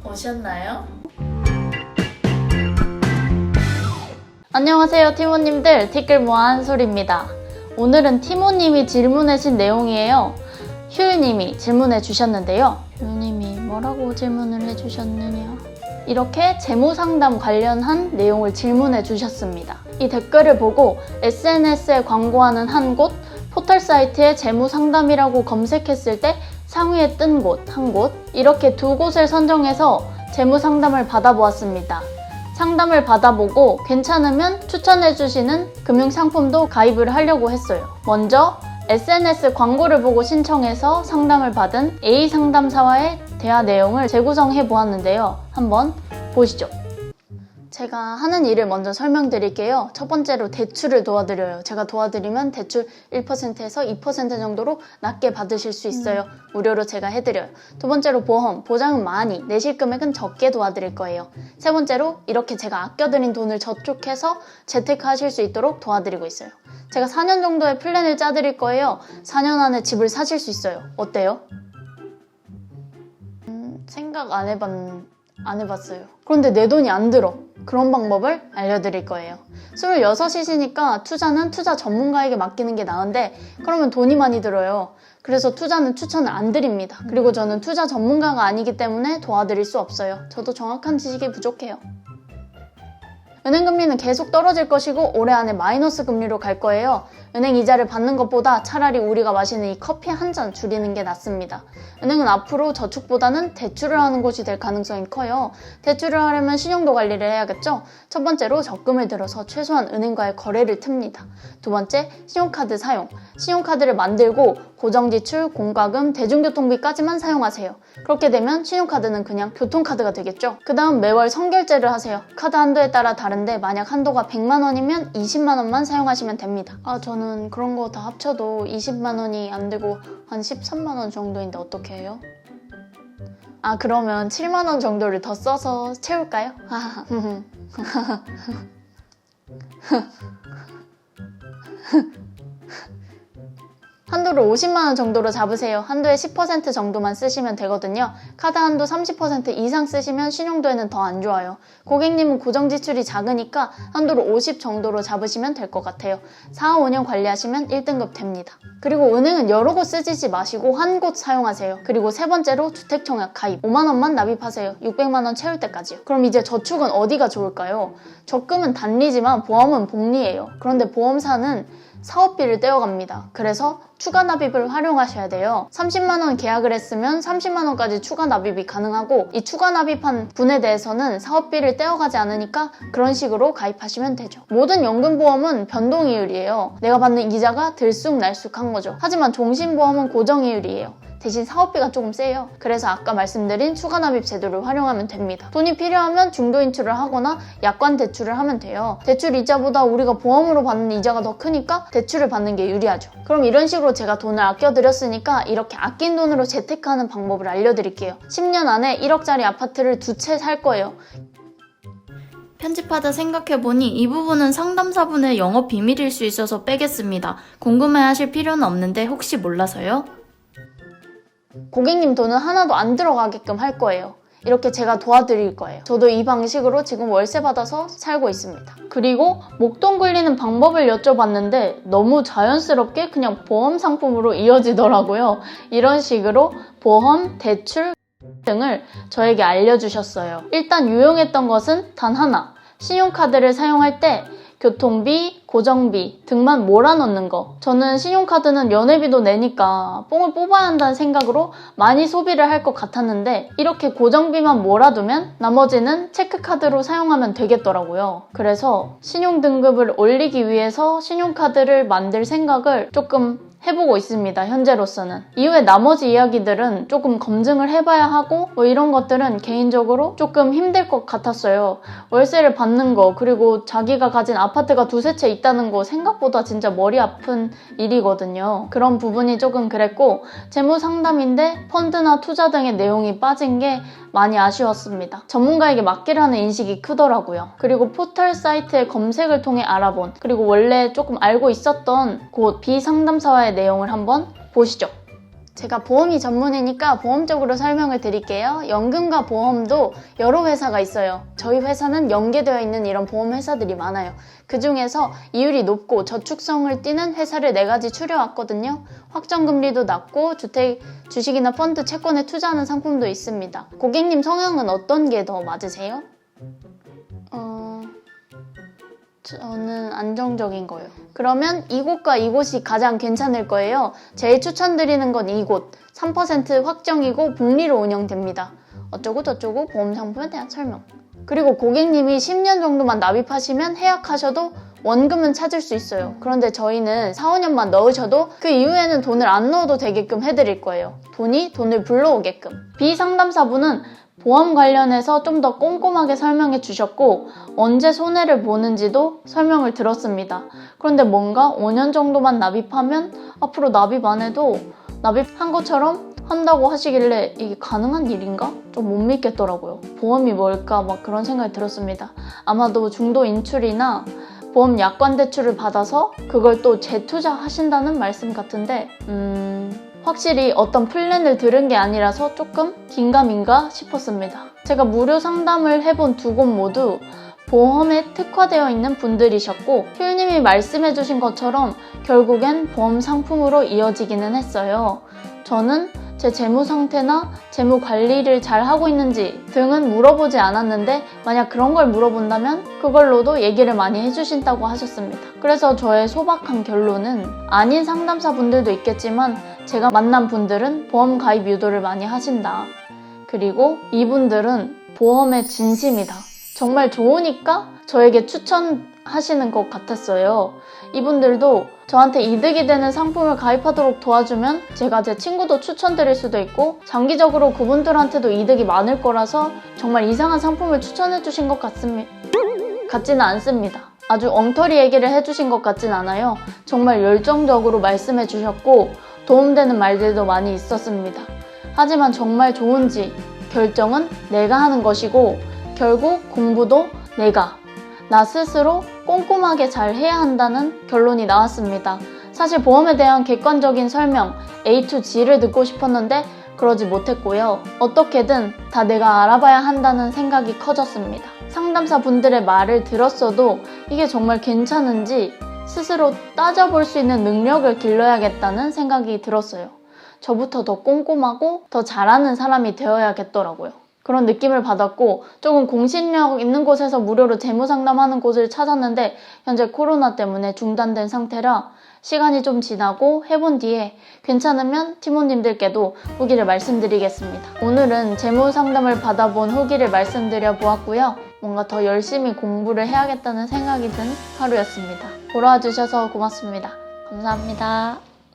오셨나요? 안녕하세요 티모님들, 티끌모아 한솔입니다. 오늘은 티모님이 질문해주신 내용이에요. 휴유님이 질문해 주셨는데요. 휴유님이 뭐라고 질문을 해주셨느냐, 이렇게 재무상담 관련한 내용을 질문해 주셨습니다. 이 댓글을 보고 SNS에 광고하는 한 곳, 포털 사이트에 재무상담이라고 검색했을 때 상위에 뜬 곳, 한 곳, 이렇게 두 곳을 선정해서 재무상담을 받아보았습니다. 상담을 받아보고 괜찮으면 추천해주시는 금융상품도 가입을 하려고 했어요. 먼저 SNS 광고를 보고 신청해서 상담을 받은 A 상담사와의 대화 내용을 재구성해 보았는데요. 한번 보시죠. 제가 하는 일을 먼저 설명드릴게요. 첫 번째로 대출을 도와드려요. 제가 도와드리면 대출 1%에서 2% 정도로 낮게 받으실 수 있어요. 무료로 제가 해드려요. 두 번째로 보험, 보장은 많이, 내실 금액은 적게 도와드릴 거예요. 세 번째로 이렇게 제가 아껴드린 돈을 저축해서 재테크하실 수 있도록 도와드리고 있어요. 제가 4년 정도의 플랜을 짜드릴 거예요. 4년 안에 집을 사실 수 있어요. 어때요? 생각 안 해봤어요. 그런데 내 돈이 안 들어. 그런 방법을 알려드릴 거예요. 26이시니까 투자는 투자 전문가에게 맡기는 게 나은데 그러면 돈이 많이 들어요. 그래서 투자는 추천을 안 드립니다. 그리고 저는 투자 전문가가 아니기 때문에 도와드릴 수 없어요. 저도 정확한 지식이 부족해요. 은행금리는 계속 떨어질 것이고 올해 안에 마이너스 금리로 갈 거예요. 은행 이자를 받는 것보다 차라리 우리가 마시는 이 커피 한 잔 줄이는 게 낫습니다. 은행은 앞으로 저축보다는 대출을 하는 곳이 될 가능성이 커요. 대출을 하려면 신용도 관리를 해야겠죠? 첫 번째로 적금을 들어서 최소한 은행과의 거래를 틉니다. 두 번째, 신용카드 사용. 신용카드를 만들고 고정지출, 공과금, 대중교통비까지만 사용하세요. 그렇게 되면 신용카드는 그냥 교통카드가 되겠죠? 그 다음 매월 선결제를 하세요. 카드 한도에 따라 다른데 만약 한도가 100만 원이면 20만 원만 사용하시면 됩니다. 저는 그런 거 다 합쳐도 20만 원이 안 되고 한 13만 원 정도인데 어떻게 해요? 그러면 7만 원 정도를 더 써서 채울까요? 한도를 50만 원 정도로 잡으세요. 한도의 10% 정도만 쓰시면 되거든요. 카드 한도 30% 이상 쓰시면 신용도에는 더 안 좋아요. 고객님은 고정 지출이 작으니까 한도를 50 정도로 잡으시면 될 것 같아요. 4, 5년 관리하시면 1등급 됩니다. 그리고 은행은 여러 곳 쓰지 마시고 한 곳 사용하세요. 그리고 세 번째로 주택청약 가입. 5만 원만 납입하세요. 600만 원 채울 때까지요. 그럼 이제 저축은 어디가 좋을까요? 적금은 단리지만 보험은 복리예요. 그런데 보험사는 사업비를 떼어갑니다. 그래서 추가 납입을 활용하셔야 돼요. 30만 원 계약을 했으면 30만 원까지 추가 납입이 가능하고 이 추가 납입한 분에 대해서는 사업비를 떼어가지 않으니까 그런 식으로 가입하시면 되죠. 모든 연금보험은 변동이율이에요. 내가 받는 이자가 들쑥날쑥한 거죠. 하지만 종신보험은 고정이율이에요. 대신 사업비가 조금 세요. 그래서 아까 말씀드린 추가 납입 제도를 활용하면 됩니다. 돈이 필요하면 중도 인출을 하거나 약관 대출을 하면 돼요. 대출 이자보다 우리가 보험으로 받는 이자가 더 크니까 대출을 받는 게 유리하죠. 그럼 이런 식으로 제가 돈을 아껴드렸으니까 이렇게 아낀 돈으로 재테크하는 방법을 알려드릴게요. 10년 안에 1억짜리 아파트를 2채 살 거예요. 편집하다 생각해보니 이 부분은 상담사분의 영업 비밀일 수 있어서 빼겠습니다. 궁금해하실 필요는 없는데 혹시 몰라서요? 고객님 돈은 하나도 안 들어가게끔 할 거예요. 이렇게 제가 도와드릴 거예요. 저도 이 방식으로 지금 월세 받아서 살고 있습니다. 그리고 목돈 굴리는 방법을 여쭤봤는데 너무 자연스럽게 그냥 보험 상품으로 이어지더라고요. 이런 식으로 보험, 대출 등을 저에게 알려주셨어요. 일단 유용했던 것은 단 하나. 신용카드를 사용할 때 교통비, 고정비 등만 몰아넣는 거. 저는 신용카드는 연회비도 내니까 뽕을 뽑아야 한다는 생각으로 많이 소비를 할 것 같았는데 이렇게 고정비만 몰아두면 나머지는 체크카드로 사용하면 되겠더라고요. 그래서 신용등급을 올리기 위해서 신용카드를 만들 생각을 조금 해보고 있습니다. 현재로서는. 이후에 나머지 이야기들은 조금 검증을 해봐야 하고 이런 것들은 개인적으로 조금 힘들 것 같았어요. 월세를 받는 거, 그리고 자기가 가진 아파트가 두세 채 있다는 거 생각보다 진짜 머리 아픈 일이거든요. 그런 부분이 조금 그랬고 재무 상담인데 펀드나 투자 등의 내용이 빠진 게 많이 아쉬웠습니다. 전문가에게 맡기라는 인식이 크더라고요. 그리고 포털 사이트의 검색을 통해 알아본, 그리고 원래 조금 알고 있었던 곳 비상담사와의 내용을 한번 보시죠. 제가 보험이 전문이니까 보험 쪽으로 설명을 드릴게요. 연금과 보험도 여러 회사가 있어요. 저희 회사는 연계되어 있는 이런 보험 회사들이 많아요. 그 중에서 이율이 높고 저축성을 띠는 회사를 4가지 추려왔거든요. 확정금리도 낮고 주택, 주식이나 펀드, 채권에 투자하는 상품도 있습니다. 고객님 성향은 어떤 게 더 맞으세요? 저는 안정적인 거요. 그러면 이곳과 이곳이 가장 괜찮을 거예요. 제일 추천드리는 건 이곳. 3% 확정이고 복리로 운영됩니다. 어쩌고 저쩌고 보험 상품에 대한 설명. 그리고 고객님이 10년 정도만 납입하시면 해약하셔도 원금은 찾을 수 있어요. 그런데 저희는 4, 5년만 넣으셔도 그 이후에는 돈을 안 넣어도 되게끔 해드릴 거예요. 돈을 불러오게끔. B상담사분은 보험 관련해서 좀 더 꼼꼼하게 설명해 주셨고 언제 손해를 보는지도 설명을 들었습니다. 그런데 뭔가 5년 정도만 납입하면 앞으로 납입 안 해도 납입한 것처럼 한다고 하시길래 이게 가능한 일인가? 좀 못 믿겠더라고요. 보험이 뭘까 막 그런 생각이 들었습니다. 아마도 중도 인출이나 보험 약관 대출을 받아서 그걸 또 재투자하신다는 말씀 같은데 확실히 어떤 플랜을 들은 게 아니라서 조금 긴가민가 싶었습니다. 제가 무료 상담을 해본 2곳 모두 보험에 특화되어 있는 분들이셨고 힐님이 말씀해주신 것처럼 결국엔 보험 상품으로 이어지기는 했어요. 저는 제 재무 상태나 재무 관리를 잘 하고 있는지 등은 물어보지 않았는데 만약 그런 걸 물어본다면 그걸로도 얘기를 많이 해주신다고 하셨습니다. 그래서 저의 소박한 결론은 아닌 상담사분들도 있겠지만 제가 만난 분들은 보험 가입 유도를 많이 하신다. 그리고 이분들은 보험의 진심이다. 정말 좋으니까 저에게 추천하시는 것 같았어요. 이분들도 저한테 이득이 되는 상품을 가입하도록 도와주면 제가 제 친구도 추천드릴 수도 있고 장기적으로 그분들한테도 이득이 많을 거라서 정말 이상한 상품을 추천해 주신 것 같지는 않습니다. 아주 엉터리 얘기를 해주신 것 같진 않아요. 정말 열정적으로 말씀해 주셨고 도움되는 말들도 많이 있었습니다. 하지만 정말 좋은지 결정은 내가 하는 것이고 결국 공부도 나 스스로 꼼꼼하게 잘 해야 한다는 결론이 나왔습니다. 사실 보험에 대한 객관적인 설명 A to G를 듣고 싶었는데 그러지 못했고요. 어떻게든 다 내가 알아봐야 한다는 생각이 커졌습니다. 상담사 분들의 말을 들었어도 이게 정말 괜찮은지 스스로 따져볼 수 있는 능력을 길러야겠다는 생각이 들었어요. 저부터 더 꼼꼼하고 더 잘하는 사람이 되어야겠더라고요. 그런 느낌을 받았고 조금 공신력 있는 곳에서 무료로 재무상담하는 곳을 찾았는데 현재 코로나 때문에 중단된 상태라 시간이 좀 지나고 해본 뒤에 괜찮으면 팀원님들께도 후기를 말씀드리겠습니다. 오늘은 재무상담을 받아본 후기를 말씀드려 보았고요. 뭔가 더 열심히 공부를 해야겠다는 생각이 든 하루였습니다. 보러 와주셔서 고맙습니다. 감사합니다.